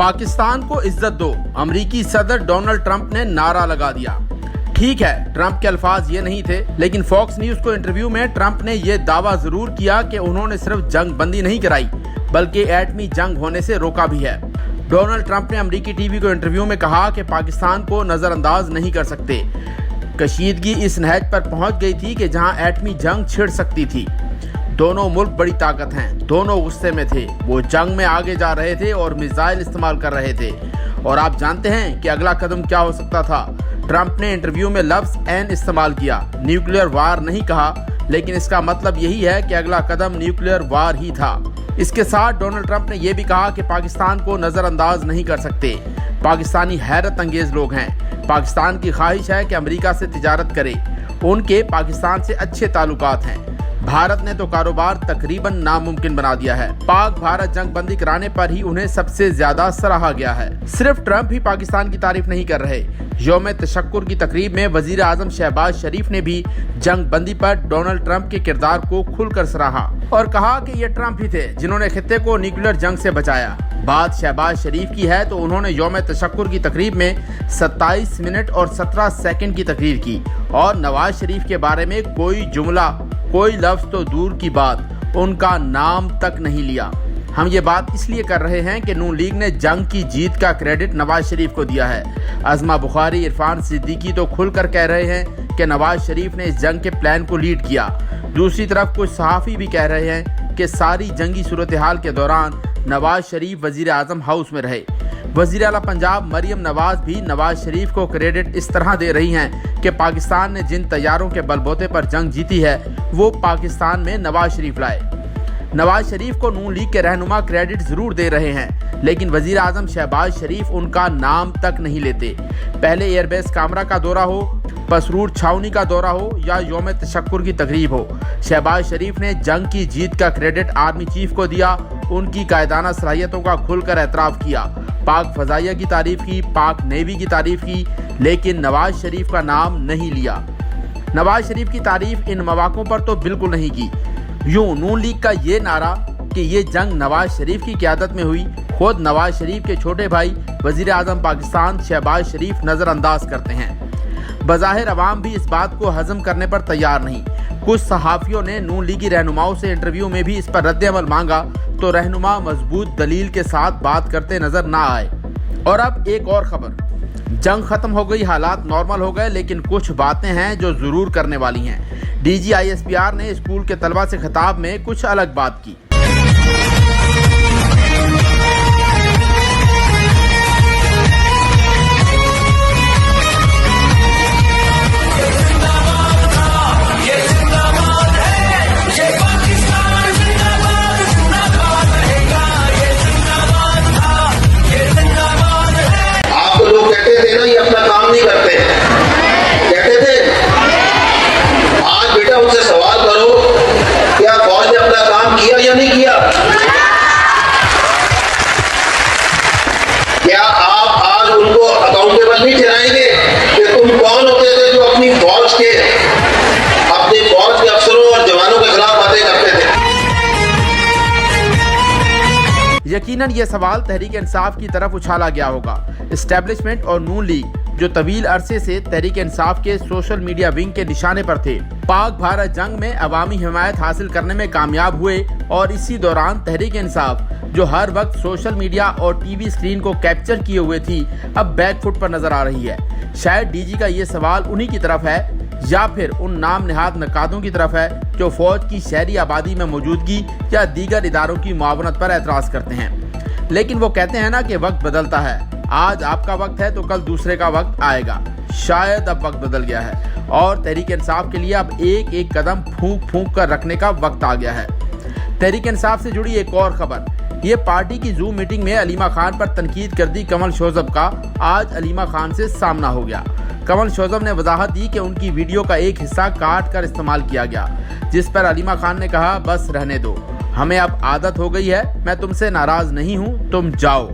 पाकिस्तान को इज्जत दो, अमेरिकी सदर डोनाल्ड ट्रंप ने नारा लगा दिया। ठीक है, ट्रंप के अल्फाज ये नहीं थे, लेकिन फॉक्स न्यूज को इंटरव्यू में ट्रंप ने ये दावा जरूर किया कि उन्होंने सिर्फ जंग बंदी नहीं कराई बल्कि एटमी जंग होने से रोका भी है। डोनाल्ड ट्रंप ने अमेरिकी टीवी को इंटरव्यू में कहा कि पाकिस्तान को नजरअंदाज नहीं कर सकते। कशीदगी इस नहज पर पहुंच गई थी कि जहां एटमी जंग छिड़ सकती थी। दोनों मुल्क बड़ी ताकत हैं, दोनों गुस्से में थे, वो जंग में आगे जा रहे थे और मिसाइल इस्तेमाल कर रहे थे। और आप जानते हैं कि अगला कदम क्या हो सकता था। ट्रंप ने इंटरव्यू में लफ्ज एन इस्तेमाल किया, न्यूक्लियर वार नहीं कहा, लेकिन इसका मतलब यही है कि अगला कदम न्यूक्लियर वार ही था। इसके साथ डोनाल्ड ट्रंप ने यह भी कहा कि पाकिस्तान को नजरअंदाज नहीं कर सकते। पाकिस्तानी हैरत अंगेज लोग हैं। पाकिस्तान की ख्वाहिश है कि अमेरिका से तिजारत करे, उनके पाकिस्तान से अच्छे ताल्लुकात हैं। भारत ने तो कारोबार तकरीबन नामुमकिन बना दिया है। पाक भारत जंग बंदी कराने पर ही उन्हें सबसे ज्यादा सराहा गया है। सिर्फ ट्रंप ही पाकिस्तान की तारीफ नहीं कर रहे। यौम तशक्कुर की तकरीब में वजीर आजम शहबाज शरीफ ने भी जंग बंदी पर डोनाल्ड ट्रंप के किरदार को खुलकर सराहा और कहा कि ये ट्रंप ही थे जिन्होंने खित्ते को न्यूक्लियर जंग से बचाया। बात शहबाज शरीफ की है तो उन्होंने यौम तशक्कुर की तकरीब में 27 मिनट और 17 सेकंड की तकरीर की और नवाज शरीफ के बारे में कोई जुमला, कोई लफ्ज तो दूर की बात, उनका नाम तक नहीं लिया। हम ये बात इसलिए कर रहे हैं कि नून लीग ने जंग की जीत का क्रेडिट नवाज शरीफ को दिया है। अज़मा बुखारी, इरफान सिद्दीकी तो खुलकर कह रहे हैं कि नवाज शरीफ ने इस जंग के प्लान को लीड किया। दूसरी तरफ कुछ सहाफ़ी भी कह रहे हैं कि सारी जंगी सूरत हाल के दौरान नवाज शरीफ वजीर आजम हाउस में रहे। वज़ीर आला पंजाब मरियम नवाज भी नवाज शरीफ को क्रेडिट इस तरह दे रही हैं कि पाकिस्तान ने जिन तैयारों के बलबूते पर जंग जीती है वो पाकिस्तान में नवाज शरीफ लाए। नवाज शरीफ को नून लीग के रहनुमा क्रेडिट जरूर दे रहे हैं, लेकिन वजीर आजम शहबाज शरीफ उनका नाम तक नहीं लेते। पहले एयरबेस कामरा का दौरा हो, पसरूर छावनी का दौरा हो या यौम तशक्कुर की तकरीब हो, शहबाज शरीफ ने जंग की जीत का क्रेडिट आर्मी चीफ को दिया। उनकी कायदाना सलाहियतों का खुलकर एतराफ़ किया, पाक फजाइया की तारीफ की, पाक नेवी की तारीफ की, लेकिन नवाज शरीफ का नाम नहीं लिया। नवाज शरीफ की तारीफ इन मौक़ों पर तो बिल्कुल नहीं की। यूं नून लीग का ये नारा कि ये जंग नवाज शरीफ की क़यादत में हुई, खुद नवाज शरीफ के छोटे भाई वजीर आजम पाकिस्तान शहबाज शरीफ नज़रअंदाज करते हैं। बज़ाहिर अवाम भी इस बात को हजम करने पर तैयार नहीं। कुछ सहाफ़ियों ने नून लीगी रहनुमाओं से इंटरव्यू में भी इस पर रद्द-ए-अमल मांगा तो रहनुमा मजबूत दलील के साथ बात करते नजर ना आए। और अब एक और खबर, जंग खत्म हो गई, हालात नॉर्मल हो गए, लेकिन कुछ बातें हैं जो जरूर करने वाली हैं। DGISPR ने स्कूल के तलबा से खिताब में कुछ अलग बात की। आपको लोग कहते थे ना ये अपना काम नहीं करते, कहते थे। आज बेटा उनसे सवाल करो क्या फौज ने अपना काम किया या नहीं किया? क्या आप आज उनको अकाउंटेबल नहीं ठहराएंगे कि तुम कौन होते थे जो अपनी फौज के अफसरों और जवानों के खिलाफ बातें करते थे? यकीनन ये सवाल तहरीक इंसाफ की तरफ उछाला गया होगा। एस्टेब्लिशमेंट और नून लीग जो तवील अरसे से तहरीक इंसाफ के सोशल मीडिया विंग के निशाने पर थे, पाक भारत जंग में अवामी हिमायत हासिल करने में कामयाब हुए और इसी दौरान तहरीक इंसाफ जो हर वक्त सोशल मीडिया और टीवी स्क्रीन को कैप्चर किए हुए थी, अब बैकफुट पर नजर आ रही है। शायद DG का ये सवाल उन्हीं की तरफ है या फिर उन नाम नेहाद नकादों की तरफ है जो फौज की शहरी आबादी में मौजूदगी या दीगर इदारों की मुआवनत पर एतराज़ करते हैं। लेकिन वो कहते हैं ना कि वक्त बदलता है, आज आपका वक्त है तो कल दूसरे का वक्त आएगा। शायद अब वक्त बदल गया है और तहरीक इंसाफ के लिए अब एक एक कदम फूंक फूंक कर रखने का वक्त आ गया है। तहरीक इंसाफ से जुड़ी एक और खबर, ये पार्टी की जूम मीटिंग में अलीमा खान पर तनकीद कर दी कमल शोजब का आज अलीमा खान से सामना हो गया। कमल शोजब ने वजाहत दी कि उनकी वीडियो का एक हिस्सा काट कर इस्तेमाल किया गया, जिस पर अलीमा खान ने कहा बस रहने दो, हमें अब आदत हो गई है, मैं तुमसे नाराज नहीं हूँ, तुम जाओ।